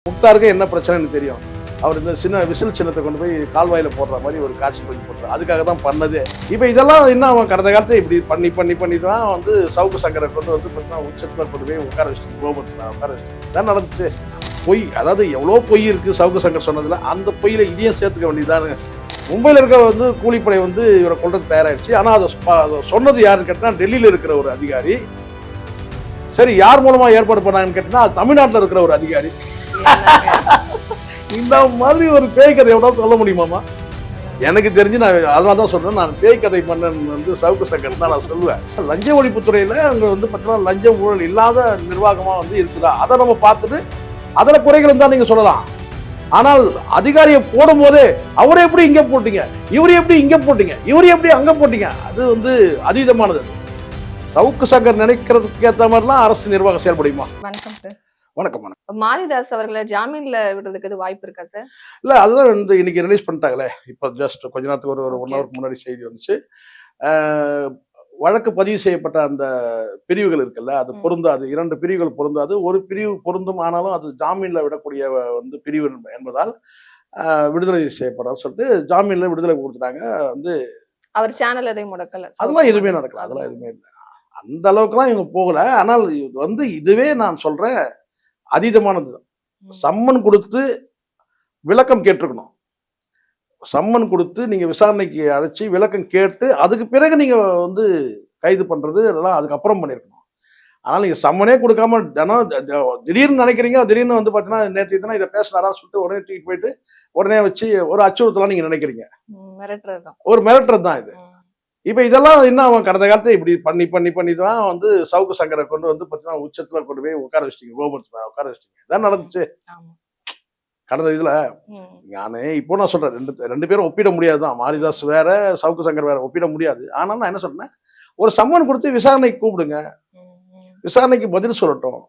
முக்தாருக்கு என்ன பிரச்சனைன்னு தெரியும். அவர் இந்த சின்ன விசில் சின்னத்தை கொண்டு போய் கால்வாயில போடுற மாதிரி ஒரு காட்சி பண்ணி போடுறாரு. அதுக்காக தான் பண்ணதே. இப்போ இதெல்லாம் என்ன அவன் கடந்த காலத்தை இப்படி பண்ணி தான் வந்து சவுக்கு சங்கரை கொண்டு வந்து பார்த்தீங்கன்னா உச்சத்தில் கொண்டு போய் உட்கார வச்சுட்டு கோபத்தில் உட்கார வச்சுட்டு தான் நடந்துச்சு. பொய், அதாவது எவ்வளோ பொய் இருக்குது சவுக்கு சங்கர் சொன்னதில், அந்த பொய்யில் இதையும் சேர்த்துக்க வேண்டியதானுங்க. மும்பையில் இருக்க வந்து கூலிப்படை வந்து இவரை கொள்றதுக்கு தயாராகிடுச்சு. ஆனால் அதை சொன்னது யாருன்னு கேட்டால் டெல்லியில் இருக்கிற ஒரு அதிகாரி. சரி, யார் மூலமா ஏற்பாடு பண்ணாங்கன்னு கேட்டா தமிழ்நாட்டில் இருக்கிற ஒரு அதிகாரி. இந்த மாதிரி ஒரு பேய் கதை எவ்வளவு சொல்ல முடியுமாமா? எனக்கு தெரிஞ்சு நான் அதனால தான் சொல்றேன், நான் பேய் கதை பண்ணன் வந்து சவுக்கு சங்கர் தான் நான் சொல்லுவேன். லஞ்ச ஒழிப்புத்துறையில அங்க வந்து பார்த்தீங்கன்னா லஞ்ச ஊழல் இல்லாத நிர்வாகமா வந்து இருக்குதா, அதை நம்ம பார்த்துட்டு அதுல குறைகள் தான் நீங்க சொல்லலாம். ஆனால் அதிகாரியை போடும் போதே அவரை எப்படி இங்க போட்டீங்க, இவரை எப்படி இங்க போட்டீங்க, இவரை எப்படி அங்க போட்டீங்க, அது வந்து அதீதமானது. சவுக்கு சங்கர் நினைக்கிறதுக்கு ஏற்ற மாதிரிலாம் அரசு நிர்வாகம் செயல்படுமா? வணக்கம் சார். வணக்கம். மாரிதாஸ் அவர்களை ஜாமீன்ல விடுறதுக்கு வாய்ப்பு இருக்கா சார்? இல்ல, அதுதான் வந்து இன்னைக்கு ரிலீஸ் பண்ணிட்டாங்களே. இப்போ ஜஸ்ட் கொஞ்ச நேரத்துக்கு ஒரு 1 ஹவருக்கு முன்னாடி செய்தி வந்துச்சு. வழக்கு பதிவு செய்யப்பட்ட அந்த பிரிவுகள் இருக்குல்ல, அது பொருந்தாது. 2 பிரிவுகள் பொருந்தாது. ஒரு பிரிவு பொருந்தும், ஆனாலும் அது ஜாமீன்ல விடக்கூடிய வந்து பிரிவு என்பதால் விடுதலை செய்யப்படுறான்னு சொல்லிட்டு ஜாமீன்ல விடுதலை கொடுத்துட்டாங்க. வந்து அவர் சேனல் எதையும் முடக்கல. அதெல்லாம் எதுவுமே நடக்கல, அதெல்லாம் எதுவுமே இல்லை. அந்த அளவுக்குலாம் இவங்க போகல. ஆனால் இது வந்து இதுவே நான் சொல்றேன் அதீதமானது. சம்மன் கொடுத்து விளக்கம் கேட்டிருக்கணும். சம்மன் கொடுத்து நீங்க விசாரணைக்கு அழைச்சி விளக்கம் கேட்டு அதுக்கு பிறகு நீங்க வந்து கைது பண்றது எல்லாம் அதுக்கப்புறம் பண்ணிருக்கணும். ஆனால் நீங்க சம்மனே கொடுக்காம திடீர்னு நினைக்கிறீங்க, திடீர்னு வந்து பாத்தீங்கன்னா நேற்று தானே இதை பேசினாரான்னு சொல்லிட்டு உடனே தூக்கிட்டு போயிட்டு உடனே வச்சு ஒரு அச்சுறுத்தலாம் நீங்க நினைக்கிறீங்க. ஒரு மிரட்டுறது தான் இது. இப்ப இதெல்லாம் என்ன அவன் கடந்த காலத்தை இப்படி பண்ணி தான் வந்து சவுக்கு சங்கரை கொண்டு வந்து பார்த்தீங்கன்னா உச்சத்துல கொண்டு போய் உட்கார வச்சிட்டீங்க, கோபுரத்துல உட்கார வச்சிட்டீங்க. இதான் நடந்துச்சு கடந்த இதுல. நானே இப்போ நான் சொல்றேன், ரெண்டு பேரும் ஒப்பிட முடியாதுதான். மாரிதாஸ் வேற, சவுக்கு சங்கர் வேற, ஒப்பிட முடியாது. ஆனால் நான் என்ன சொல்றேன், ஒரு சம்மன் கொடுத்து விசாரணைக்கு கூப்பிடுங்க, விசாரணைக்கு பதில் சொல்லட்டும்.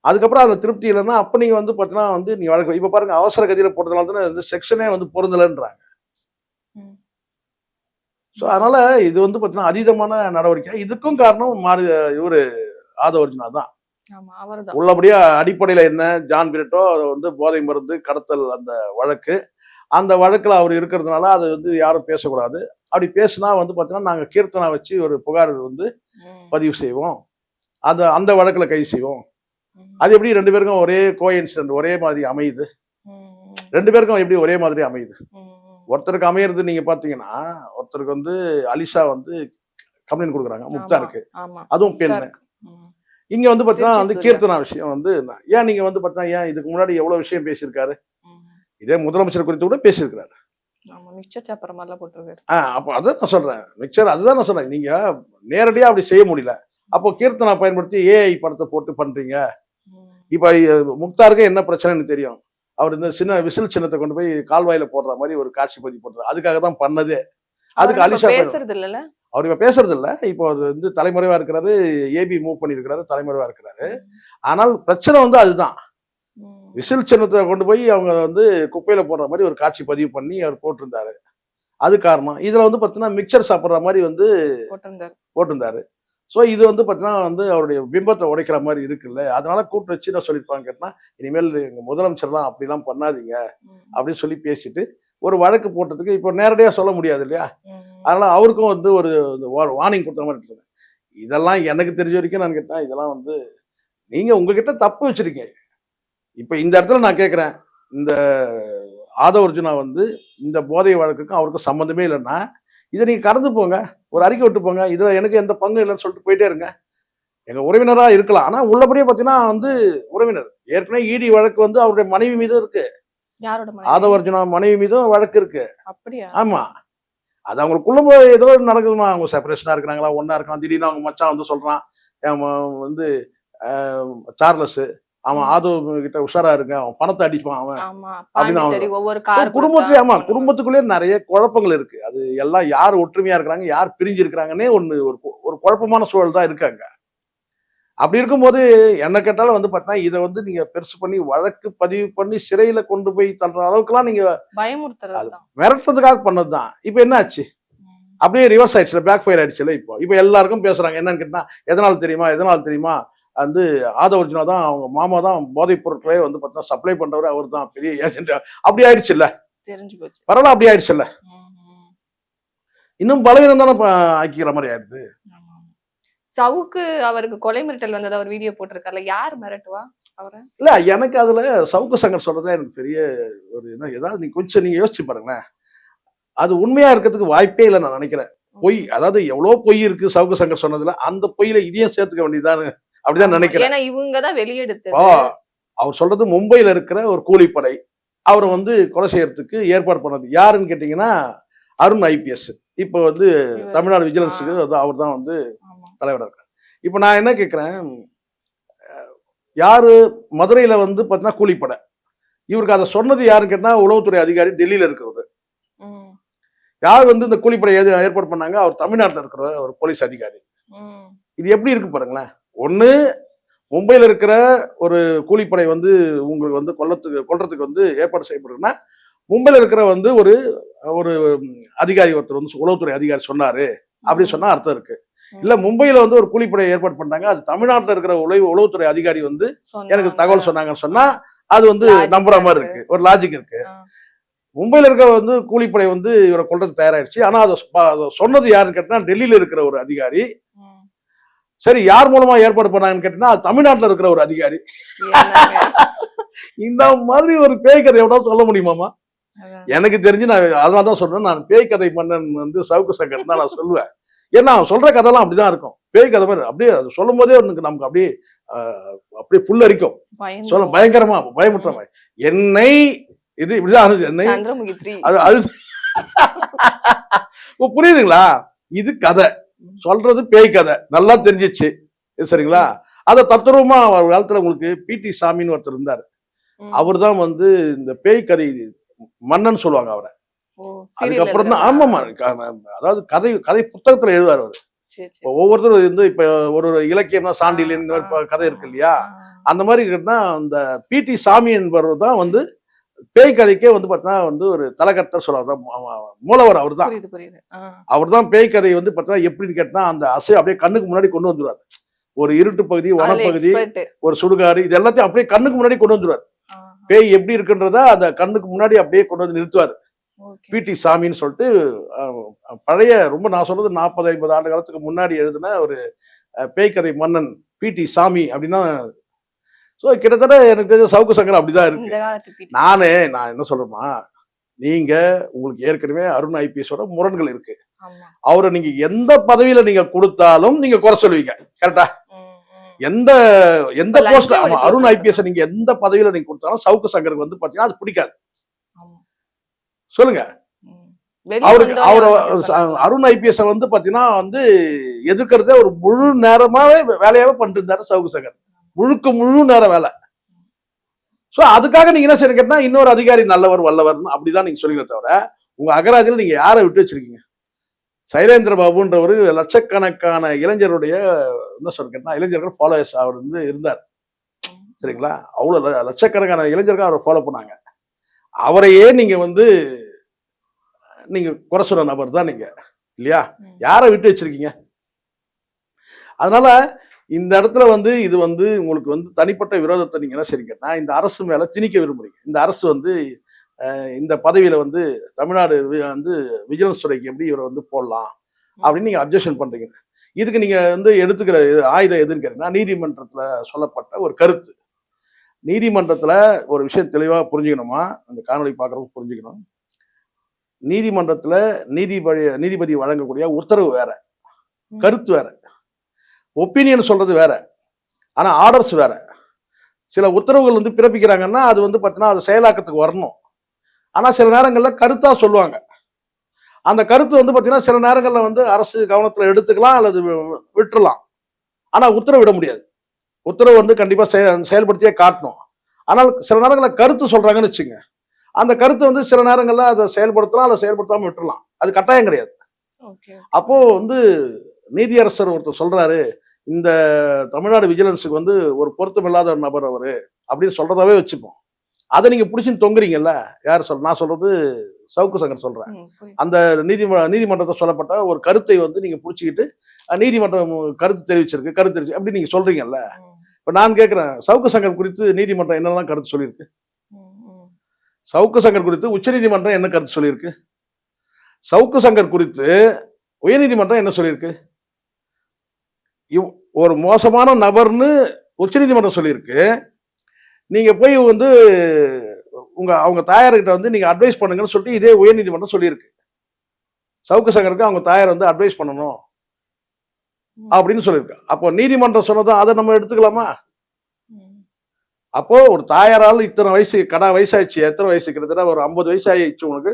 அதுக்கப்புறம் அந்த திருப்தி இல்லைன்னா அப்ப நீங்க வந்து பார்த்தீங்கன்னா வந்து நீங்க வழக்கு இப்ப பாருங்க, அவசர கதியில போட்டதுனால தானே இந்த செக்ஷனே வந்து பொருந்தலைன்றாங்க. ஸோ அதனால இது வந்து பார்த்தீங்கன்னா அதீதமான நடவடிக்கை. இதுக்கும் காரணம் இவரு ஆதவர்ஜுனா தான். உள்ளபடியா அடிப்படையில என்ன, ஜான் பிரிட்டோ வந்து போதை மருந்து கடத்தல் அந்த வழக்கு, அந்த வழக்குல அவர் இருக்கிறதுனால அதை வந்து யாரும் பேசக்கூடாது. அப்படி பேசினா வந்து பார்த்தீங்கன்னா நாங்கள் கீர்த்தனா வச்சு ஒரு புகார் வந்து பதிவு செய்வோம், அந்த வழக்குல கைது செய்வோம். அது எப்படி 2 பேருக்கும் ஒரே கோஇன்சிடென்ட் ஒரே மாதிரி அமையுது? 2 பேருக்கும் எப்படி ஒரே மாதிரி அமையுது? ஒருத்தருக்கு அமையிறது நீங்க பாத்தீங்கன்னா, ஒருத்தருக்கு வந்து அலிஷா வந்து கம்ப்ளைண்ட் கொடுக்குறாங்க முக்தாருக்கு, அதுவும் பெண். இங்க வந்து பாத்தீங்கன்னா வந்து கீர்த்தனா விஷயம் வந்து ஏன் நீங்க வந்து பாத்தீங்கன்னா ஏன் இதுக்கு முன்னாடி எவ்வளவு விஷயம் பேசியிருக்காரு, இதே முதலமைச்சர் குறித்து கூட பேசியிருக்கிறாரு. அப்போ அதான் நான் சொல்றேன், மிக்சர் அதுதான் நான் சொல்றேன். நீங்க நேரடியா அப்படி செய்ய முடியல, அப்போ கீர்த்தனா பயன்படுத்தி ஏஐ படத்தை போட்டு பண்றீங்க. இப்ப முக்தாருக்கு என்ன பிரச்சனைன்னு தெரியும். அவர் இந்த சின்ன விசில் சின்னத்தை கொண்டு போய் கால்வாயில போடுற மாதிரி ஒரு காட்சி பதிவு பண்றாரு. அதுக்காக தான் பண்ணதே. அதுக்கு அலிஷா அவர் இப்ப பேசுறது இல்ல. இப்போ வந்து தலைமறைவா இருக்கிறாரு, ஏபி மூவ் பண்ணிருக்கிறாரு, தலைமறைவா இருக்கிறாரு. ஆனால் பிரச்சனை வந்து அதுதான், விசில் சின்னத்தை கொண்டு போய் அவங்க வந்து குப்பையில போடுற மாதிரி ஒரு காட்சி பதிவு பண்ணி அவர் போட்டிருந்தாரு. அது காரணம். இதுல வந்து பாத்தீங்கன்னா மிக்சர் சாப்பிடுற மாதிரி வந்து போட்டிருந்தாரு. ஸோ இது வந்து பார்த்தீங்கன்னா வந்து அவருடைய பிம்பத்தை உடைக்கிற மாதிரி இருக்குல்ல. அதனால கூப்பிட்டு வச்சு நான் சொல்லியிருப்பாங்க கேட்டால், இனிமேல் எங்கள் முதலமைச்சர்லாம் அப்படிலாம் பண்ணாதீங்க அப்படின்னு சொல்லி பேசிட்டு ஒரு வழக்கு போட்டதுக்கு இப்போ நேரடியாக சொல்ல முடியாது இல்லையா? அதனால அவருக்கும் வந்து ஒரு வார்னிங் கொடுத்த மாதிரி இருக்குது. இதெல்லாம் எனக்கு தெரிஞ்ச வரைக்கும் நான் கேட்டேன், இதெல்லாம் வந்து நீங்க உங்ககிட்ட தப்பு வச்சிருக்கீங்க. இப்போ இந்த இடத்துல நான் கேட்குறேன், இந்த ஆதவர்ஜுனா வந்து இந்த போதை வழக்குக்கும் அவருக்கும் சம்மந்தமே இல்லைன்னா இதை நீங்க கடந்து போங்க, ஒரு அறிக்கை விட்டு போங்க, இதுல எனக்கு எந்த பங்கும் இல்லைன்னு சொல்லிட்டு போயிட்டே இருங்க. எங்க உறவினரா இருக்கலாம், ஆனா உள்ளபடியே பாத்தீங்கன்னா வந்து உறவினர். ஏற்கனவே இடி வழக்கு வந்து அவருடைய மனைவி மீதும் இருக்கு, ஆதவர்ஜுனா மனைவி மீதும் வழக்கு இருக்கு. ஆமா, அது அவங்களுக்குள்ள ஏதோ நடக்குதுமா, அவங்க செப்பரேஷனா இருக்கிறாங்களா, ஒன்னா இருக்கலாம். திடீர்னு அவங்க மச்சான் வந்து சொல்றான் வந்து சார்லஸ், அவன் ஆதவ கிட்ட உஷாரா இருங்க, அவன் பணத்தை அடிப்பான் அவன் அப்படின்னு. குடும்பத்திலே குடும்பத்துக்குள்ளேயே நிறைய குழப்பங்கள் இருக்கு. அது எல்லாம் யார் ஒற்றுமையா இருக்கிறாங்க, யார் பிரிஞ்சு இருக்கிறாங்கன்னே ஒரு குழப்பமான சூழல் தான் இருக்காங்க. அப்படி இருக்கும்போது என்ன கேட்டாலும் வந்து பார்த்தா இதை வந்து நீங்க பெருசு பண்ணி வழக்கு பதிவு பண்ணி சிறையில கொண்டு போய் தள்ளுற அளவுக்குலாம் நீங்க மிரட்டுறதுக்காக பண்ணதுதான். இப்ப என்ன ஆச்சு, அப்படியே ரிவர்ஸ் ஆயிடுச்சுல, பேக் ஃபயர் ஆயிடுச்சுல. இப்போ எல்லாருக்கும் பேசுறாங்க என்னன்னு கேட்டா, எதனால தெரியுமா வந்து ஆதவர்ஜுனா தான் அவங்க மாமா தான் போதைப் பொருட்களே வந்து பார்த்தீங்கன்னா சப்ளை பண்றவர், அவர் தான் பெரிய ஏஜென்ட். அப்படி ஆயிடுச்சு இல்ல, தெரிஞ்சு போச்சு. பரவாயில்ல, அப்படி ஆயிடுச்சு இல்ல, ம், ம். இன்னும் பலவீனம் தானே ஆக்கிக்கிற மாதிரி ஆயிடுது. ஆமா. சவுக்கு அவருக்கு கொலை மிரட்டல் வந்தது, அவர் வீடியோ போட்டிருக்காருல்ல. யார் மிரட்டுவா அவர? இல்ல எனக்கு அதுல சவுக்கு சங்கர் சொல்றதே எனக்கு பெரிய ஒரு என்ன, ஏதாவது நீங்க கொஞ்சம் நீங்க யோசிச்சு பாருங்களேன். அது உண்மையா இருக்கிறதுக்கு வாய்ப்பே இல்லை நான் நினைக்கிறேன். பொய், அதாவது எவ்வளவு பொய் இருக்கு சவுக்கு சங்கர் சொன்னதுல, அந்த பொய்யில இதையும் சேர்த்துக்க வேண்டியதான்னு அப்படிதான் ஆமா. நினைக்கிறேன். ஏன்னா இவங்க தான் இப்போ வெளியெடுத்தது. அவர் சொல்றது மும்பையில இருக்கிற ஒரு கூலிப்படை அவரை வந்து கொலை செய்யறதுக்கு ஏற்பாடு பண்ணது யாருன்னு கேட்டீங்கன்னா அருண் ஐபிஎஸ். இப்போ வந்து இவர். தமிழ்நாடு ஆ, விஜிலன்ஸுக்கு அவர் தான் வந்து ஆமா. தலைவராக இருக்காரு. இப்போ நான் என்ன கேட்கிறேன், யாரு மதுரையில வந்து பார்த்தீங்கன்னா கூலிப்படை, இவருக்கு அதை சொன்னது யாருன்னு கேட்டா உளவுத்துறை அதிகாரி டெல்லியில இருக்கிறது. ம், யார் வந்து இந்த கூலிப்படை ஏற்பாடு பண்ணாங்க, அவர் தமிழ்நாட்டில் இருக்கிற ஒரு போலீஸ் அதிகாரி. ம். இது எப்படி இருக்கு பாருங்களேன். ஒண்ணு மும்பையில இருக்கிற ஒரு கூலிப்படை வந்து உங்களுக்கு வந்து கொல்றதுக்கு வந்து ஏற்பாடு செய்யப்படுதுன்னா, மும்பையில இருக்கிற வந்து ஒரு ஒரு அதிகாரி ஒருத்தர் வந்து உளவுத்துறை அதிகாரி சொன்னாரு அப்படின்னு சொன்னா அர்த்தம் இருக்கு. இல்ல ம். மும்பையில வந்து ஒரு கூலிப்படை ஏற்பாடு பண்ணாங்க, அது தமிழ்நாட்டில் இருக்கிற உளவுத்துறை அதிகாரி வந்து எனக்கு சொன்னாங்க. தகவல் சொன்னாங்கன்னு சொன்னா அது வந்து லாஜிக்கா நம்புற மாதிரி இருக்கு. இருக்கு, ஒரு லாஜிக் இருக்கு. ஆ. மும்பையில இருக்க வந்து கூலிப்படை வந்து இவரை கொல்றதுக்கு தயாராயிடுச்சு. ஆனா அதை சொன்னது யாருன்னு கேட்டா டெல்லியில இருக்கிற ஒரு அதிகாரி. ம். சரி, யார் மூலமா ஏற்பாடு பண்ணாங்கன்னு கேட்டீங்கன்னா அது தமிழ்நாட்டில் இருக்கிற ஒரு அதிகாரி. என்னங்க? இந்த மாதிரி ஒரு பேய் கதை எவ்வளவு சொல்ல முடியுமாமா? அதான். எனக்கு தெரிஞ்சு நான் அதனால தான் சொல்றேன், நான் பேய் கதை மன்னன் வந்து சவுக்கு சங்கர் தான் நான் சொல்லுவேன். ஏன்னா அவன் சொல்ற கதைலாம் அப்படிதான் இருக்கும், பேய் கதை மாதிரி. அப்படியே அது சொல்லும் போதே நமக்கு அப்படியே அப்படியே புல்லரிக்கும். சொல்ல பயந்துருவோம். பயங்கரமா பயமுற்ற மாதிரி. என்னை இது இப்படிதான் அணுது என்னை. சந்திரமுகி 3. அது அழுது. இப்போ புரியுதுங்களா? இது கதை, சொல்றது பேய் கதை, நல்லா தெரிஞ்சிச்சு. இது சரிங்களா? அதை தத்துரூபமா ஒரு காலத்துல உங்களுக்கு பிடி சாமின்னு ஒருத்தர் இருந்தார். ம். அவர் தான் வந்து இந்த பேய் கதை மன்னன் சொல்லுவாங்க அவரை. ஓ, சீரியல் அதுக்கப்புறம் தான் எழுதுறதா? ஆமாமா அதாவது கதை கதை புத்தகத்துல எழுதுவார் அவர். சரி, சரி. இப்போ ஒவ்வொருத்தரும் வந்து இப்ப ஒரு இலக்கியம்னா சாண்டிலியன் இந்த மாதிரி கதை இருக்கு இல்லையா, அந்த மாதிரி இருக்குன்னா அந்த பிடி சாமி என்பவர் தான் வந்து பேய் கதைக்கே வந்து பார்த்தீங்கன்னா வந்து ஒரு தலகர்த்தர் சொல்லுவார், மூலவர் அவர் தான். புரியுது, புரியுது. அவர் தான் பேய் கதை வந்து பார்த்தீங்கன்னா எப்படின்னு கேட்டா அந்த அசை அப்படியே கண்ணுக்கு முன்னாடி கொண்டு வந்துருவார். ஒரு இருட்டு பகுதி, அதுல வனப்பகுதி, எக்ஸ்பர்ட். ஒரு சுடுகாடு, இது எல்லாத்தையும் அப்படியே கண்ணுக்கு முன்னாடி கொண்டு வந்துருவார். பேய் எப்படி இருக்குன்றத அந்த கண்ணுக்கு முன்னாடி அப்படியே கொண்டு வந்து நிறுத்துவார். ஓகே. பிடி சாமின்னு சொல்லிட்டு பழைய ரொம்ப நான் சொல்றது 40-50 ஆண்டு காலத்துக்கு முன்னாடி எழுதின ஒரு பேய்கதை மன்னன் பிடி சாமி அப்படின்னா. ஸோ கிட்டத்தட்ட எனக்கு தெரிஞ்ச சவுக்கு சங்கர் அப்படிதான் இருக்கு. இந்த காலத்து பிடி. நான் என்ன சொல்றேன்னா, நீங்க உங்களுக்கு ஏற்கனவே அருண் ஐபிஎஸோட முரண்கள் இருக்கு. ஆமா. அவரை நீங்க எந்த பதவியில நீங்க கொடுத்தாலும் நீங்க குறை சொல்லுவீங்க, கரெக்டா? ம், ம். எந்த எந்த இப்ப போஸ்ட்ல லஞ்சம் அருண் எடுத்து ஐபிஎஸ் நீங்க எந்த பதவியில நீங்க கொடுத்தாலும் சவுக்கு சங்கருக்கு வந்து பாத்தீங்கன்னா அது பிடிக்காது. ஆமா. சொல்லுங்க. ம். வெளிய அவருக்கு வந்தோனே அவரை அவர்கிட்ட சொன்னாங்க. அருண் ஐபிஎஸ் வந்து பாத்தீங்கன்னா வந்து எதுக்குறதே ஒரு முழு நேரமாவே வேலையாவே பண்ணிட்டு இருந்தாரு சவுக்கு சங்கர். முழு நேர வேலை. சோ அதுக்காக நீங்க என்ன செய்யணும் கேட்டா இன்னொரு அதிகாரி நல்லவர் வல்லவர்னு அப்படிதான் நீங்க சொல்லுங்க தவிர, உங்க அகராதியில நீங்க யாரை விட்டு வச்சிருக்கீங்க? சைலேந்திர பாபுன்ற ஒரு லட்சக்கணக்கான இளைஞருடைய என்ன சொல்ல கேட்டா இளைஞர்கள் ஃபாலோவர்ஸ் அவர் வந்து இருந்தார். ம். சரிங்களா? அவ்வளவு லட்சக்கணக்கான இளைஞர்கள் அவரை ஃபாலோ பண்ணாங்க. அவரையே நீங்க வந்து நீங்க குறை சொன்ன நபர் தான் நீங்க, இல்லையா? ம். யாரை விட்டு வச்சிருக்கீங்க? அதனால இந்த இடத்துல வந்து இது வந்து உங்களுக்கு வந்து தனிப்பட்ட விரோதத்தை நீங்க என்ன செய்றீங்கன்னா இந்த அரசு மேல திணிக்க விரும்புறீங்க. இந்த அரசு வந்து இந்த பதவியில வந்து தமிழ்நாடு வந்து விஜிலன்ஸ் துறைக்கு எப்படி இவரை வந்து போடலாம் அப்படின்னு நீங்க அப்ஜெக்ஷன் பண்றீங்க. இதுக்கு நீங்க வந்து எடுத்துக்கிற ஆயுதம் எதுன்னு கேட்டீங்கன்னா நீதிமன்றத்துல சொல்லப்பட்ட ஒரு கருத்து. நீதிமன்றத்துல ஒரு விஷயம் தெளிவா புரிஞ்சுக்கணுமா, அந்த காணொலி பார்க்குறவங்க புரிஞ்சுக்கணும். நீதிமன்றத்துல நீதிபதி வழங்கக்கூடிய உத்தரவு வேற, ம். கருத்து வேற, ஒப்பீனியன் சொல்றது வேற, ஆனா ஆர்டர்ஸ் வேற. சில உத்தரவுகள் வந்து பிறப்பிக்கிறாங்கன்னா அது வந்து பார்த்தீங்கன்னா அது செயலாக்கத்துக்கு வரணும். ஆனா சில நேரங்கள்ல கருத்தா சொல்லுவாங்க. அந்த கருத்து வந்து பார்த்தீங்கன்னா சில நேரங்கள்ல வந்து அரசு கவனத்துல எடுத்துக்கலாம் அல்லது விட்டுறலாம். ஆனா உத்தரவு விட முடியாது. உத்தரவு வந்து கண்டிப்பா செயல்படுத்தியே காட்டணும். ஆனால் சில நேரங்களில் கருத்து சொல்றாங்கன்னு வச்சுங்க, அந்த கருத்து வந்து சில நேரங்கள்ல அதை செயல்படுத்தலாம் அல்ல செயல்படுத்தாம விட்டுறலாம். அது கட்டாயம் கிடையாது. ஓகே. அப்போ வந்து நீதியரசர் ஒருத்தர் சொல்றாரு, இந்த தமிழ்நாடு விஜிலன்ஸுக்கு வந்து ஒரு பொருத்தமில்லாத ஒரு நபர் அவரு அப்படின்னு சொல்றதாவே வச்சுப்போம். அதை நீங்க பிடிச்சின்னு தொங்குறீங்கல்ல, யார் நான் சொல்றது சவுக்கு சங்கர் சொல்றேன். ம். புரியுது. அந்த நீதிமன்றத்தில் சொல்லப்பட்ட ஒரு கருத்தை வந்து நீங்க புடிச்சுக்கிட்டு நீதிமன்றம் கருத்து தெரிவிச்சிருக்கு அப்படி நீங்க சொல்றீங்கல்ல, ம். இப்ப நான் கேட்கிறேன், சவுக்கு சங்கர் குறித்து நீதிமன்றம் என்னெல்லாம் கருத்து சொல்லியிருக்கு? ம், ம். சவுக்கு சங்கர் குறித்து உச்சநீதிமன்றம் என்ன கருத்து சொல்லியிருக்கு? சவுக்கு சங்கர் குறித்து உயர்நீதிமன்றம் என்ன சொல்லியிருக்கு? ஒரு மோசமான நபர்னு உச்சநீதிமன்றம் சொல்லியிருக்கு. நீங்க போய் வந்து அவங்க தாயார்கிட்ட வந்து நீங்க அட்வைஸ் பண்ணுங்கன்னு சொல்லிட்டு இதே உயர்நீதிமன்றம் சொல்லியிருக்கு. சவுக்கு சங்கருக்கு அவங்க தாயார் வந்து அட்வைஸ் பண்ணணும் ம், அப்படின்னு சொல்லியிருக்கு. அப்போ நீதிமன்றம் சொன்னதும் அதை நம்ம எடுத்துக்கலாமா? ம். அப்போ ஒரு தாயாரால் இத்தனை வயசு வயசாயிடுச்சு, எத்தனை வயசு, கிட்டத்தட்ட ஒரு 50 வயசு ஆயிடுச்சு உனக்கு.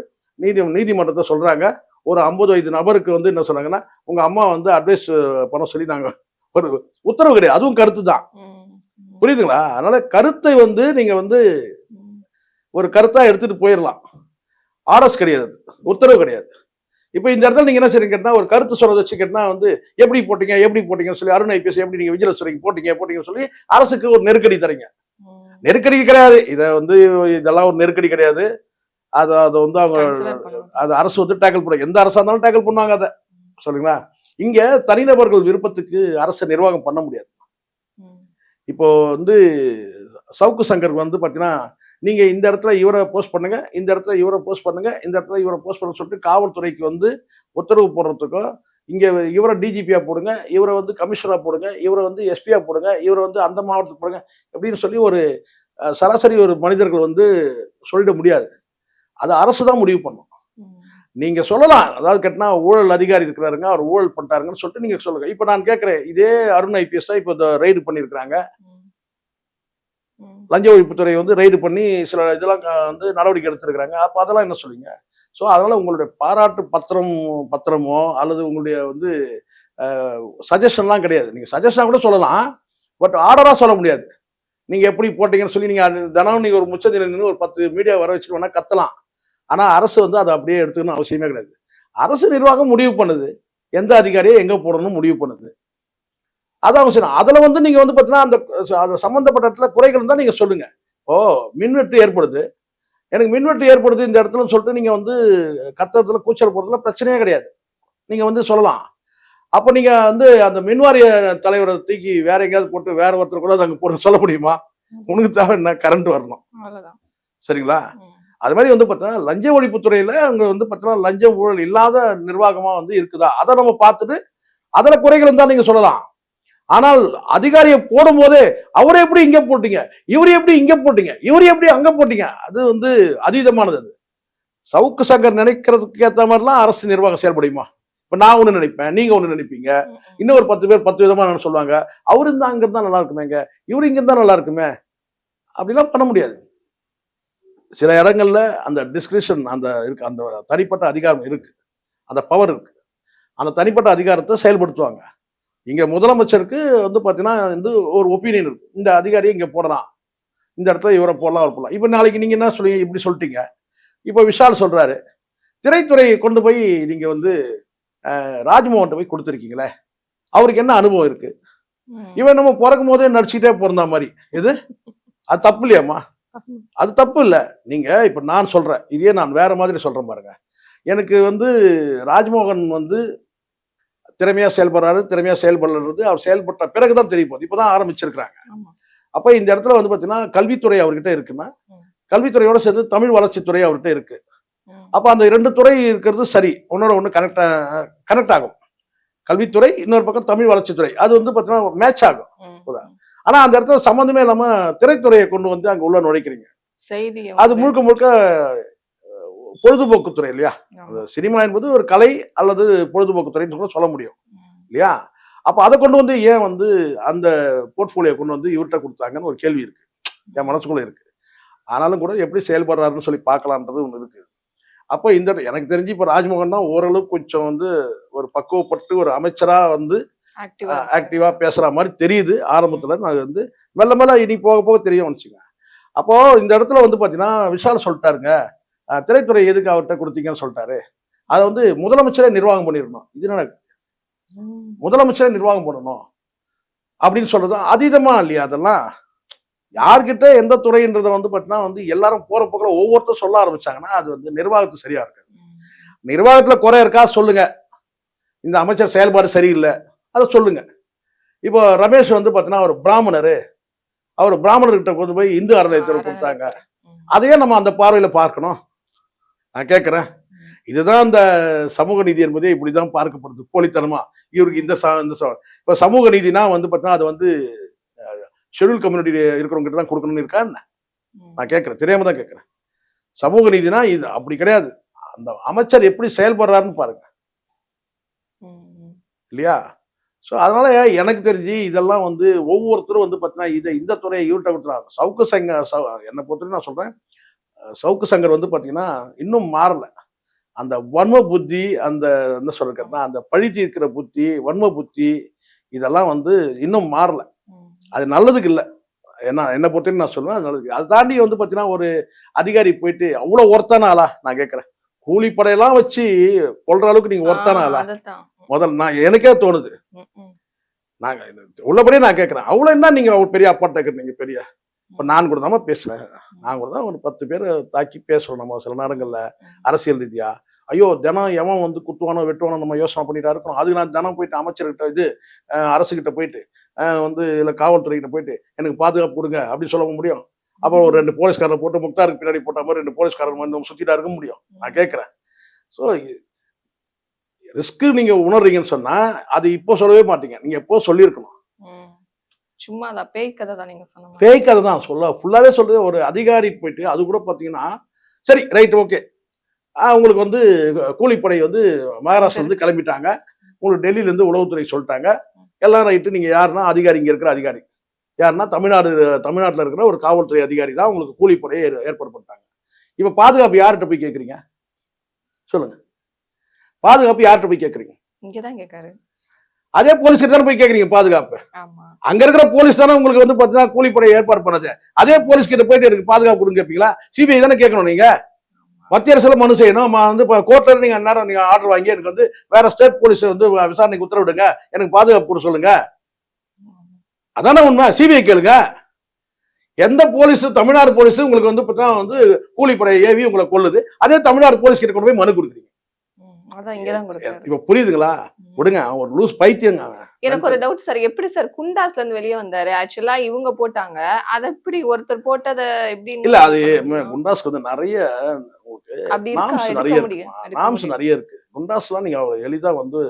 நீதிமன்றத்தை சொல்றாங்க, ஒரு 50 வயது நபருக்கு வந்து என்ன சொன்னாங்கன்னா, உங்க அம்மா வந்து அட்வைஸ் பண்ண சொல்லி நாங்க ஒரு உத்தரவு கிடையாது, அதுவும் கருத்து தான். ம், ம், புரியுதுங்களா? அதனால கருத்தை வந்து நீங்க வந்து ம். ஒரு கருத்தா எடுத்துட்டு போயிடலாம். ஆர்எஸ் கிடையாது, உத்தரவு கிடையாது. இப்ப இந்த இடத்துல நீங்க என்ன செய்றீங்க கேட்டா, ஒரு கருத்து சொல்றத வச்சு கேட்டா வந்து எப்படி போட்டீங்க எப்படி போட்டீங்கன்னு சொல்லி அருண் ஐபிஎஸ் எப்படி நீங்க விஜிலன்ஸ் துறைக்கு போட்டீங்கன்னு சொல்லி அரசுக்கு ஒரு நெருக்கடி தரீங்க. ம். நெருக்கடி கிடையாது, இத வந்து இதெல்லாம் ஒரு நெருக்கடி கிடையாது. அதை அதை வந்து அவங்க கன்சிடர் பண்ணுவாங்க. அது அரசு வந்து டேக்கிள் பண்ண, எந்த அரசா இருந்தாலும் டேக்கிள் பண்ணுவாங்க அதை. சொல்லுங்களா? இங்க தனிநபர்கள் விருப்பத்துக்கு அரசு நிர்வாகம் பண்ண முடியாது. ம், இப்போ வந்து சவுக்கு சங்கர் வந்து பாத்தீங்கன்னா, நீங்க இந்த இடத்துல இவரை போஸ்ட் பண்ணுங்க, இந்த இடத்துல இவரை போஸ்ட் பண்ணுங்க, இந்த இடத்துல இவரை போஸ்ட் பண்ண சொல்லிட்டு காவல்துறைக்கு வந்து உத்தரவு போடுறதுக்கோ, இங்க இவரை டிஜிபியா போடுங்க, இவரை வந்து கமிஷனரா போடுங்க, இவரை வந்து எஸ்பியா போடுங்க, இவரை வந்து அந்த மாவட்டத்துக்கு போடுங்க அப்படின்னு சொல்லி ஒரு சராசரி ஒரு மனிதர்கள் வந்து சொல்லிட முடியாது. அது அரசு தான் முடிவு பண்ணும். ம். நீங்க சொல்லலாம், அதாவது கேட்டா ஊழல் அதிகாரி இருக்கிறாருங்க, அவர் ஊழல் பண்ணிட்டாருங்கன்னு சொல்லிட்டு நீங்க சொல்லுங்க. இப்ப நான் கேட்கிறேன், இதே அருண் ஐபிஎஸ் தான் இப்ப ரைடு பண்ணிருக்காங்க. ம், ம். லஞ்ச ஒழிப்புத்துறை வந்து ரைடு பண்ணி சில இதெல்லாம் வந்து நடவடிக்கை எடுத்திருக்கிறாங்க. அப்ப அதெல்லாம் என்ன சொல்லுவீங்க? ஸோ அதனால உங்களுடைய பாராட்டு பத்திரமோ அல்லது உங்களுடைய வந்து சஜஷன்லாம் கிடையாது. நீங்க சஜஷனா கூட சொல்லலாம். பட் ஆர்டரா சொல்ல முடியாது. நீங்க எப்படி போட்டீங்கன்னு சொல்லி நீங்க தினம் நீங்க ஒரு முச்சந்தில நின்று ஒரு 10 மீடியா வர வச்சுட்டு வேணா கத்தலாம். ஆனா அரசு வந்து அதை அப்படியே எடுத்துக்கணும் அவசியமே கிடையாது. அரசு நிர்வாகம் முடிவு பண்ணுது, எந்த அதிகாரியை எங்க போடணும்னு முடிவு பண்ணுது. அதான் அவசியம். அதுல வந்து நீங்க வந்து பாத்தீங்கன்னா அந்த சம்பந்தப்பட்ட இடத்துல குறைகள் இருந்தா நீங்க சொல்லுங்க. ஓ, மின்வெட்டு ஏற்படுது, எனக்கு மின்வெட்டு ஏற்படுது இந்த இடத்துலன்னு சொல்லிட்டு நீங்க வந்து கத்துறதுல கூச்சல் போடுறதுல பிரச்சனையே கிடையாது. நீங்க வந்து சொல்லலாம். அப்ப நீங்க வந்து அந்த மின்வாரிய தலைவரை தூக்கி வேற எங்கேயாவது போட்டு வேற ஒருத்தர் கூட அங்க போட்டு சொல்ல முடியுமா? உனக்கு தேவை என்ன? கரண்ட் வரணும். அவ்வளவுதான். சரிங்களா? ம், அது மாதிரி வந்து பார்த்தீங்கன்னா லஞ்ச ஒழிப்புத்துறையில அங்க வந்து பார்த்தீங்கன்னா லஞ்சம் ஊழல் இல்லாத நிர்வாகமா வந்து இருக்குதா, அதை நம்ம பார்த்துட்டு அதுல குறைகள் இருந்தா நீங்க சொல்லலாம். ஆனால் அதிகாரியை போடும் போதே அவரை எப்படி இங்க போட்டீங்க, இவரு எப்படி இங்க போட்டீங்க, இவரு எப்படி அங்க போட்டீங்க, அது வந்து அதீதமானது. அது சவுக்கு சங்கர் நினைக்கிறதுக்கு ஏத்த மாதிரிலாம் அரசு நிர்வாகம் செயல்படுமா? இப்ப நான் ஒண்ணு நினைப்பேன், நீங்க ஒண்ணு நினைப்பீங்க, ம், ம். இன்னும் ஒரு 10 பேர் 10 விதமா சொல்லுவாங்க. அவரு இருந்தா அங்க இருந்தா நல்லா இருக்குமேங்க, இவரு இங்க இருந்தா நல்லா இருக்குமே, அப்படிலாம் பண்ண முடியாது. சில இடங்கள்ல அந்த டிஸ்கிரிப்ஷன் அந்த இருக்கு, அந்த தனிப்பட்ட அதிகாரம் இருக்கு, அந்த பவர் இருக்கு, அந்த தனிப்பட்ட அதிகாரத்தை செயல்படுத்துவாங்க. இங்க முதலமைச்சருக்கு வந்து பாத்தீங்கன்னா வந்து ஒரு ஒப்பீனியன் இருக்கு, இந்த அதிகாரியை இங்க போடலாம், இந்த இடத்துல இவரை போடலாம் அவர் போடலாம். இப்ப நாளைக்கு நீங்க என்ன சொல்லி இப்படி சொல்லிட்டீங்க. இப்ப விஷால் சொல்றாரு, திரைத்துறையை கொண்டு போய் நீங்க வந்து ராஜ்மோகன் போய் கொடுத்துருக்கீங்களே, அவருக்கு என்ன அனுபவம் இருக்கு? ம். இவன் நம்ம பிறக்கும் போதே நடிச்சுக்கிட்டே பிறந்த மாதிரி இது, அது தப்பு இல்லையாம்மா? அது தப்பு இல்ல. நீங்க இப்ப நான் சொல்றேன், இதே நான் வேற மாதிரி சொல்றேன் பாருங்க. எனக்கு வந்து ராஜ்மோகன் வந்து திறமையா செயல்படுறாரு, திறமையா செயல்படுறது அவர் செயல்பட்ட பிறகுதான் தெரிய போகுது. இப்பதான் ஆரம்பிச்சிருக்கிறாங்க. ஆமா. அப்ப இந்த இடத்துல வந்து பாத்தீங்கன்னா கல்வித்துறை அவர்கிட்ட இருக்குன்னா, ம். கல்வித்துறையோட சேர்ந்து தமிழ் வளர்ச்சித்துறை அவர்கிட்ட இருக்கு. ம். அப்ப அந்த 2 துறை இருக்கிறது சரி, ஒன்னோட ஒண்ணு கனெக்ட் ஆகும். கல்வித்துறை, இன்னொரு பக்கம் தமிழ் வளர்ச்சித்துறை, அது வந்து பாத்தீங்கன்னா மேட்ச் ஆகும். ம். ஆனா அந்த இடத்துல சம்பந்தமே இல்லாம திரைத்துறையை கொண்டு வந்து அங்க உள்ள நுழைக்கிறீங்க. செய்திய அது வந்து முழுக்க முழுக்க பொழுதுபோக்குத்துறை இல்லையா? ஆமா. சினிமா என்பது ஒரு கலை அல்லது பொழுதுபோக்குத்துறைன்னு கூட சொல்ல முடியும் ம். இல்லையா? அப்ப அதை கொண்டு வந்து ஏன் வந்து அந்த போர்ட்போலியோ கொண்டு வந்து இவர்கிட்ட கொடுத்தாங்கன்னு ஒரு கேள்வி இருக்கு, என் மனசுக்குள்ள இருக்கு. ஆனாலும் கூட எப்படி செயல்படுறாருன்னு சொல்லி பார்க்கலான்றது ஒண்ணு இருக்கு. அப்போ இந்த எனக்கு தெரிஞ்சு இப்ப ராஜ்மோகன் தான் ஓரளவுக்கு கொஞ்சம் வந்து ஒரு பக்குவப்பட்டு ஒரு அமைச்சரா வந்து ஆக்டிவா ஆக்டிவா பேசுற மாதிரி தெரியுது ஆரம்பத்துல. நான் வந்து மெல்ல மெல்ல இனி போக போக தெரியும் வச்சுங்க. அப்போ இந்த இடத்துல வந்து பாத்தீங்கன்னா விஷால் சொல்லிட்டாருங்க, திரைத்துறை எதுக்கு அவர்கிட்ட கொடுத்தீங்கன்னு சொல்லிட்டாரு. அதை வந்து முதலமைச்சரே நிர்வாகம் பண்ணிடணும். இது என்ன, ம். முதலமைச்சரே நிர்வாகம் பண்ணணும் அப்படின்னு சொல்றது அதீதமா இல்லையா? அதெல்லாம் யார்கிட்ட எந்த துறைன்றத வந்து பாத்தீங்கன்னா வந்து எல்லாரும் போற போக்கில் ஒவ்வொருத்தரும் சொல்ல ஆரம்பிச்சாங்கன்னா அது வந்து நிர்வாகத்து சரியா இருக்கு. ம். நிர்வாகத்துல குறை இருக்கா சொல்லுங்க, இந்த அமைச்சர் செயல்பாடு சரியில்லை அதை சொல்லுங்க. இப்போ ரமேஷ் வந்து பாத்தீங்கன்னா ஒரு பிராமணரு, அவர் பிராமணர்கிட்ட கொண்டு போய் இந்து அறநிலையத்தில் கொடுத்தாங்க. அதையே நம்ம அந்த பார்வையில பார்க்கணும். நான் கேட்கிறேன், இதுதான் இந்த சமூக நீதி என்பதே இப்படிதான் பார்க்கப்படுது போலித்தனமா. இவருக்கு இப்ப சமூக நீதினா வந்து பார்த்தீங்கன்னா அது வந்து ஷெட்யூல் கம்யூனிட்டி இருக்கிறவங்க கிட்ட தான் கொடுக்கணும்னு இருக்கா என்ன? நான் கேட்கிறேன், தெரியாம தான் கேட்கிறேன். சமூக நீதினா இது அப்படி கிடையாது. அந்த அமைச்சர் எப்படி செயல்படுறாருன்னு பாருங்க, இல்லையா? ஸோ அதனால எனக்கு தெரிஞ்சு இதெல்லாம் வந்து ஒவ்வொருத்தரும் வந்து பார்த்தீங்கன்னா இந்த துறையை இவர்கிட்ட விட்டுறாங்க. சவுக்கு சங்கர் என்னை பொறுத்தவரைக்கும் நான் சொல்றேன், சவுக்கு சங்கர் வந்து பார்த்தீங்கன்னா இன்னும் மாறல. அந்த வன்ம புத்தி, அந்த என்ன சொல்றதுன்னா அந்த பழி தீர்க்கிற புத்தி, வன்ம புத்தி, இதெல்லாம் வந்து இன்னும் மாறல. அது நல்லதுக்கு இல்லை. என்ன பொறுத்தவரைக்கும் நான் சொல்லுவேன், அது நல்லதுக்கு. அதை தாண்டி வந்து பார்த்தீங்கன்னா ஒரு அதிகாரி போயிட்டு அவ்வளோ ஒர்த்தான ஆளா நான் கேட்குறேன். கூலிப்படையெல்லாம் வச்சு கொள்ற அளவுக்கு நீங்க ஒர்த்தான ஆளா? முதல்ல நான் எனக்கே தோணுது. நாங்க உள்ளபடியே நான் கேட்கிறேன், அவ்வளவு என்ன நீங்க பெரிய அப்பாட்ட கேட்குறீங்க பெரிய? இப்ப நான் கூட தான் பேசுறேன். நான் கூட தான் ஒரு 10 பேரை தாக்கி பேசுறோம் நம்ம சில நேரங்கள்ல அரசியல் ரீதியா. ஐயோ தினம் எவன் வந்து குத்துவானோ வெட்டுவானோ நம்ம யோசனை பண்ணிட்டா இருக்கணும். அதுக்கு நான் தினம் போயிட்டு அமைச்சர்கிட்ட அரசுகிட்ட போயிட்டு வந்து இல்லை காவல்துறைகிட்ட போயிட்டு எனக்கு பாதுகாப்பு கொடுங்க அப்படின்னு சொல்ல முடியும்? அப்புறம் ஒரு 2 போலீஸ்காரரை போட்டு முக்தாருக்கு பின்னாடி போட்ட மாதிரி 2 போலீஸ்காரர் வந்து நம்ம சுத்திட்டா இருக்க முடியும்? நான் கேட்கிறேன். ஸோ ரிஸ்க் நீங்க உணர்றீங்கன்னு சொன்னா அது இப்போ சொல்லவே மாட்டீங்க, நீங்க எப்போ சொல்லியிருக்கணும். சும்மா பேய் கதை தான் நீங்க சொன்ன பேய் கதை தான் ஃபுல்லாவே சொல்றது. ஒரு அதிகாரி போயிட்டு அது கூட பாத்தீங்கன்னா சரி ரைட் ஓகே, உங்களுக்கு வந்து கூலிப்படை வந்து மகாராஷ்டிரா வந்து கிளம்பிட்டாங்க, உங்களுக்கு டெல்லியில இருந்து உளவுத்துறை சொல்லிட்டாங்க எல்லாம் ரைட்டு. நீங்க யாருன்னா அதிகாரி, இங்க இருக்கிற அதிகாரி யாருன்னா தமிழ்நாட்டில் இருக்கிற ஒரு காவல்துறை அதிகாரி தான் உங்களுக்கு கூலிப்படையை ஏற்பாடு பண்ணிட்டாங்க. இப்ப பாதுகாப்பு யார்கிட்ட போய் கேட்குறீங்க சொல்லுங்க? பாதுகாப்பு யார்கிட்ட போய் கேட்குறீங்க? இங்கதான் கேட்காரு. அதே போலீஸ் கிட்ட தானே போய் கேட்குறீங்க பாதுகாப்பு. அங்க இருக்கிற போலீஸ் தானே உங்களுக்கு வந்து பார்த்தீங்கன்னா கூலிப்படை ஏற்பாடு பண்ணது. அதே போலீஸ் கிட்ட போயிட்டு எனக்கு பாதுகாப்பு கொடுங்க கேட்பீங்களா? சிபிஐ தானே கேட்கணும். நீங்க மத்திய அரசுல மனு செய்யணும். வந்து கோர்ட்ல நீங்க அந்நேரம் நீங்க ஆர்டர் வாங்கி எனக்கு வந்து வேற ஸ்டேட் போலீஸ் வந்து விசாரணைக்கு உத்தரவிடுங்க, எனக்கு பாதுகாப்பு கொடுக்க சொல்லுங்க. அதானே உண்மை. சிபிஐ கேளுங்க. எந்த போலீஸ், தமிழ்நாடு போலீஸ் உங்களுக்கு வந்து வந்து கூலிப்படை ஏவி உங்களை கொள்ளுது, அதே தமிழ்நாடு போலீஸ் கிட்ட கொண்டு போய் மனு கொடுக்குறீங்க. இப்ப புரியுதுங்களா? விடுங்க, ஒரு லூஸ் பைத்தியங்க. எனக்கு ஒரு டவுட் சார், எப்படி சார் குண்டாஸ்ல இருந்து வெளியே வந்தாரு? ஆக்சுவலா இவங்க போட்டாங்க, அத எப்படி ஒருத்தர் போட்டத எப்படி? இல்ல அது குண்டாஸ்க்கு வந்து நிறைய நாம்ஸ் நிறைய இருக்கு. குண்டாஸ்லாம் நீங்க எளிதா வந்து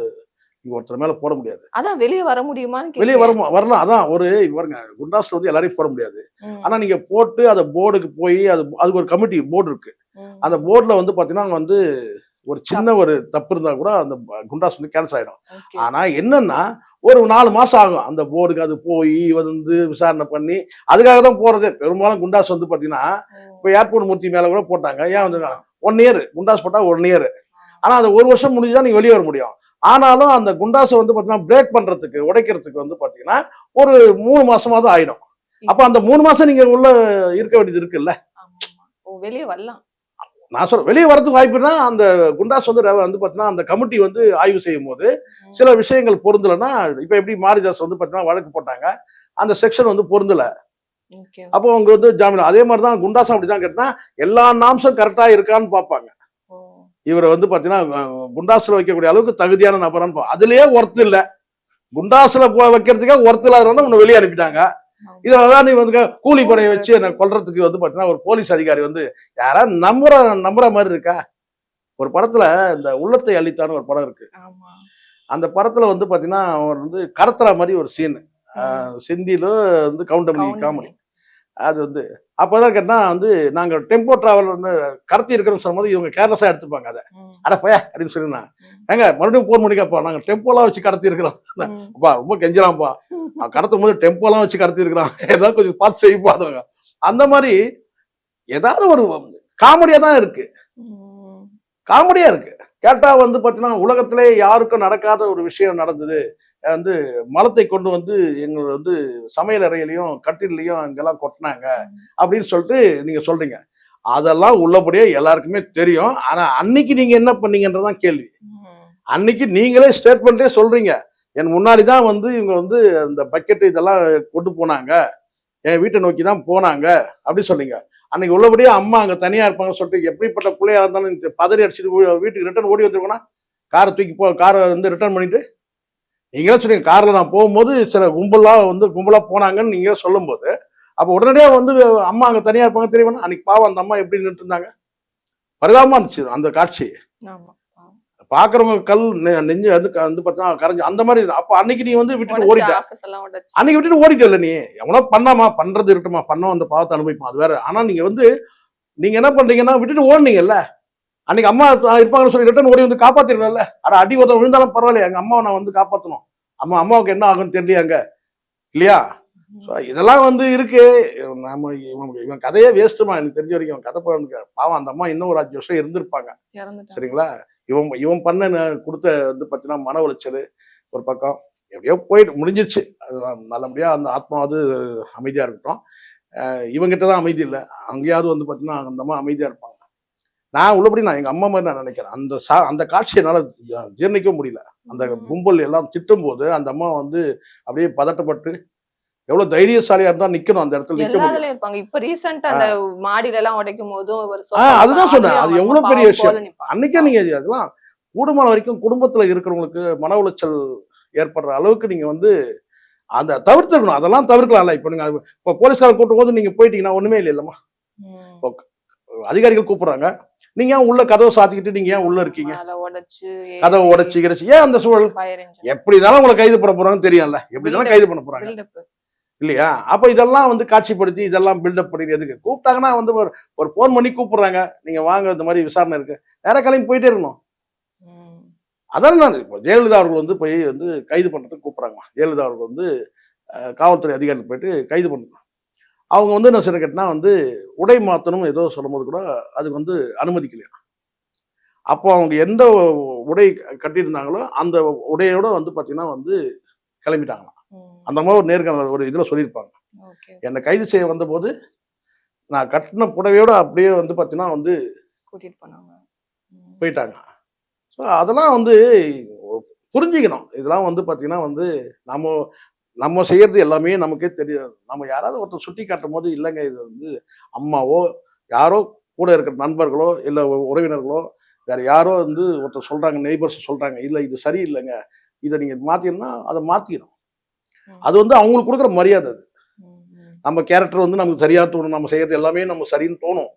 நீங்க ஒருத்தர் மேல போட முடியாது. அதான் வெளியே வர முடியுமான்னு. வெளியே வரலாம். அதான் ஒரு பாருங்க, குண்டாஸ்ல வந்து எல்லாரையும் போட முடியாது. ஆனா நீங்க போட்டு அதை போர்டுக்கு போய் அதுக்கு ஒரு கமிட்டி போர்டு இருக்கு. அந்த போர்டுல வந்து பாத்தீங்கன்னா வந்து ஒரு சின்ன ஒரு தப்பு இருந்தா கூட அந்த குண்டாஸ் வந்து கேன்சல் ஆயிடும். ஆனா என்னன்னா ஒரு 4 மாசம் ஆகும் அந்த போர்டுக்கு அது போய் வந்து விசாரணை பண்ணி, அதுக்காக தான் போறது. பெரும்பாலும் குண்டாஸ் வந்து பாத்தீங்கன்னா இப்ப ஏர்போர்ட் மூர்த்தி மேல கூட போட்டாங்க. ஏன் வந்து 1 இயர் குண்டாஸ் போட்டா 1 இயர். ஆனா அது 1 வருஷம் முடிஞ்சுதான் நீங்க வெளியே வர முடியும். ஆனாலும் அந்த குண்டாஸை வந்து பாத்தீங்கன்னா பிரேக் பண்றதுக்கு, உடைக்கிறதுக்கு வந்து பாத்தீங்கன்னா ஒரு 3 மாசமாவது ஆயிடும். அப்ப அந்த 3 மாசம் நீங்க உள்ள இருக்க வேண்டியது இருக்குல்ல. வெளியே வரலாம். நான் சொல்றேன், வெளியே வரதுக்கு வாய்ப்புனா அந்த குண்டாஸ் வந்து பாத்தீங்கன்னா அந்த கமிட்டி வந்து ஆய்வு செய்யும் போது சில விஷயங்கள் பொருந்தலைன்னா, இப்ப எப்படி மாரிதாஸ் வந்து பாத்தீங்கன்னா வழக்கு போட்டாங்க, அந்த செக்ஷன் வந்து பொருந்தல, அப்போ அவங்க வந்து ஜாமீன். அதே மாதிரிதான் குண்டாஸ் அப்படிதான் கேட்டா எல்லா நாம்ஸும் கரெக்டா இருக்கான்னு பாப்பாங்க. இவரை வந்து பாத்தீங்கன்னா குண்டாஸ்ல வைக்கக்கூடிய அளவுக்கு தகுதியான நபரான்னு அதுலயே ஒர்த்து இல்ல, குண்டாஸ்ல வைக்கிறதுக்கே ஒர்த்து இல்லாத உன்னை வெளியே அனுப்பிட்டாங்க. இதெல்லாம் நீ வந்து கூலிப்படையை வச்சு என்ன கொல்றதுக்கு வந்து பாத்தீங்கன்னா ஒரு போலீஸ் அதிகாரி வந்து யாராவது நம்புற மாதிரி இருக்கா? ஒரு படத்துல இந்த உள்ளத்தை அளித்தான்னு ஒரு படம் இருக்கு. அந்த படத்துல வந்து பாத்தீங்கன்னா அவர் வந்து கடத்துற மாதிரி ஒரு சீன், செந்தில வந்து கவுண்டமணி காமெடி. அது வந்து அப்பதான் கேட்டா வந்து நாங்க டெம்போ டிராவல் வந்து கடத்தி இருக்கிறோம்னு சொல்லும் போது இவங்க கேர்லஸா எடுத்துப்பாங்க. அதை அட போயா அப்படின்னு சொல்லி ஏங்க மறுபடியும் போன் பண்ணிக்கப்பா, நாங்க டெம்போலாம் வச்சு கடத்தி இருக்கிறோம். அப்பா ரொம்ப கெஞ்சலாம்ப்பா, கடத்தும் போது டெம்போலாம் வச்சு கடத்தி இருக்கிறோம், ஏதாவது கொஞ்சம் பார்த்து செய்வாங்க. அந்த மாதிரி ஏதாவது ஒரு காமெடியா தான் இருக்கு, காமெடியா இருக்கு. கேட்டா வந்து பாத்தீங்கன்னா உலகத்திலே யாருக்கும் நடக்காத ஒரு விஷயம் நடந்தது. வந்து மலத்தை கொண்டு வந்து எங்களை வந்து சமையல் அறையிலையும் கட்டிலையும் அங்கெல்லாம் கொட்டினாங்க அப்படின்னு சொல்லிட்டு நீங்க சொல்றீங்க. அதெல்லாம் உள்ளபடியே எல்லாருக்குமே தெரியும். ஆனா அன்னைக்கு நீங்க என்ன பண்ணீங்கன்றதான் கேள்வி. அன்னைக்கு நீங்களே ஸ்டேட்மெண்ட்டே சொல்றீங்க, என் முன்னாடிதான் வந்து இவங்க வந்து அந்த பக்கெட் இதெல்லாம் கொண்டு போனாங்க, என் வீட்டை நோக்கி தான் போனாங்க அப்படி சொல்றீங்க. அன்னைக்கு உள்ளபடியே அம்மா அங்க தனியா இருப்பாங்கன்னு சொல்லிட்டு எப்படிப்பட்ட பிள்ளையா இருந்தாலும் பதறி அடிச்சுட்டு வீட்டுக்கு ரிட்டர்ன் ஓடி வந்துருக்கோன்னா, காரை தூக்கி காரை வந்து ரிட்டர்ன் பண்ணிட்டு நீங்களே சொன்னீங்க, கார்ல நான் போகும்போது சில கும்பலா போனாங்கன்னு நீங்க சொல்லும் போது அப்போ உடனடியா வந்து அம்மா அங்க தனியா இருப்பாங்க தெரியுமா? அன்னைக்கு பாவம் அந்த அம்மா எப்படி நின்று இருந்தாங்க, பரிதாபமா இருந்துச்சு அந்த காட்சி. ஆமா. பாக்குறவங்க கல் நெஞ்சு வந்து பார்த்தா கரைஞ்சு அந்த மாதிரி. அப்ப அன்னைக்கு நீ வந்து விட்டுட்டு உடைச்சு ஓடிட்ட. ஆபீஸ் எல்லாம் உடைச்சு. அன்னைக்கு விட்டுட்டு ஓடிட்டல நீ. எவனோ பண்ணாமா, பண்றது இருக்கட்டுமா, பண்ணோம் அந்த பாவத்தை அனுபவிப்பான், அது வேற. ஆனா நீங்க வந்து நீங்க என்ன பண்றீங்கன்னா விட்டுட்டு ஓடுனீங்கல்ல. அன்னைக்கு அம்மா இருப்பாங்கன்னு சொல்லி ரிட்டர்ன் ஓடி வந்து காப்பாத்திருக்கல. அட அடி ஒருத்தன் விழுந்தாலும் பரவாயில்ல, எங்க அம்மாவை நான் வந்து காப்பாத்தணும். அம்மாவுக்கு என்ன ஆகும்னு தெரியலையாங்க, இல்லையா? ஸோ இதெல்லாம் வந்து இருக்கு. நம்ம இவன் கதையே வேஸ்ட்டுமா, எனக்கு தெரிஞ்ச வரைக்கும். இவன் கதை பாவம் அந்த அம்மா இன்னும் ஒரு 5 வருஷம் இருந்திருப்பாங்க. இறந்துட்டாங்க. சரிங்களா? இவன் இவன் பண்ண கொடுத்த வந்து பார்த்தீங்கன்னா மன உளைச்சல் ஒரு பக்கம். எப்படியோ போயிட்டு முடிஞ்சிருச்சு. அது நல்லபடியா அந்த ஆத்மாவது அமைதியா இருக்கட்டும். இவங்கிட்ட தான் அமைதி இல்லை. அங்கேயாவது வந்து பார்த்தீங்கன்னா அந்த அம்மா அமைதியா இருப்பாங்க. நான் உள்ளபடி நான் எங்க அம்மா மாதிரி நான் நினைக்கிறேன். அந்த காட்சியை என்னால ஜீரணிக்க முடியல. அந்த கும்பல் எல்லாம் திட்டும்போது அந்த அம்மா வந்து அப்படியே பதட்டப்பட்டு, எவ்வளவு தைரியசாலியா இருந்தா நிக்கணும் அந்த இடத்துல, நிக்க முடியும். எல்லாத்துலயும் இருப்பாங்க. இப்ப ரீசெண்டா அந்த மாடியில எல்லாம் உடைக்கும் போதும் ஒரு அதுதான் சொன்னேன். அது அவங்க எவ்வளவு பெரிய பாவம் விஷயம். போல நிப்பாங்க. அன்னைக்கே நீங்க அதெல்லாம் கூடுமான வரைக்கும் குடும்பத்துல இருக்கிறவங்களுக்கு மன உளைச்சல் ஏற்படுற அளவுக்கு நீங்க வந்து அந்த தவிர்த்துக்கணும். அதெல்லாம் தவிர்க்கலாம்ல. இப்ப நீங்க இப்ப போலீஸ்காரன் கூட்டும் போது நீங்க போயிட்டீங்கன்னா ஒண்ணுமே இல்லைல்லம்மா. ம். அதிகாரிகள் கூப்பிடுறாங்க, நீங்க ஏன் உள்ள கதவை சாத்திக்கிட்டு நீங்க ஏன் உள்ள இருக்கீங்க? மேல உடைச்சு கதவை உடைச்சு கிடச்சு ஏன் அந்த சூழல்? ஃபயர் இன்ஜின் எப்படி இருந்தாலும் உங்களை கைது பண்ண போறாங்கன்னு தெரியும்ல. எப்படி இருந்தாலும் கைது பண்ண போறாங்க, பில்டப். இல்லையா? அப்ப இதெல்லாம் வந்து காட்சிப்படுத்தி இதெல்லாம் பில்டப் பண்ணி எதுக்கு கூப்பிட்டாங்கன்னா வந்து ஒரு போன் பண்ணி கூப்பிடுறாங்க, நீங்க வாங்க இந்த மாதிரி விசாரணை இருக்கு, நேரா கிளம்பி போயிட்டே இருக்கணும். அதான் நான் இப்போ ஜெயலலிதா அவர்கள் வந்து போய் வந்து கைது பண்றதுக்கு கூப்பிடுறாங்க. ஜெயலலிதா அவர்கள் வந்து காவல்துறை அதிகாரிகள் போயிட்டு கைது பண்ணணும். அவங்க வந்து என்ன சொன்ன கேட்டா வந்து உடை மாத்தணும் ஏதோ சொல்லும்போது கூட அதுக்கு வந்து அனுமதிக்கலையா. அப்போ அவங்க எந்த உடை கட்டியிருந்தாங்களோ அந்த உடையோட வந்து பாத்தீங்கன்னா வந்து கிளம்பிட்டாங்களாம். அந்த மாதிரி ஒரு நேர்காணல் ஒரு இதுல சொல்லியிருப்பாங்க. என்னை கைது செய்ய வந்தபோது நான் கட்டின புடவையோட அப்படியே வந்து பாத்தீங்கன்னா வந்து கூட்டிட்டு போனாங்க. போயிட்டாங்க. ஸோ அதெல்லாம் வந்து புரிஞ்சுக்கணும். இதெல்லாம் வந்து பாத்தீங்கன்னா வந்து நம்ம நம்ம செய்யறது எல்லாமே நமக்கே தெரியாது. நம்ம யாராவது ஒருத்தர் சுட்டி காட்டும் போது இல்லைங்க இது வந்து அம்மாவோ யாரோ கூட இருக்கிற நண்பர்களோ இல்ல உறவினர்களோ வேற யாரோ வந்து ஒருத்தர் சொல்றாங்க, நெய்பர்ஸ் சொல்றாங்க, இல்ல இது சரியில்லைங்க, இதை நீங்க மாத்தினா அதை மாத்திக்கணும். அது வந்து அவங்களுக்கு கொடுக்குற மரியாதை. அது நம்ம கேரக்டர் வந்து நமக்கு சரியா தோணும், நம்ம செய்யறது எல்லாமே நம்ம சரின்னு தோணும்.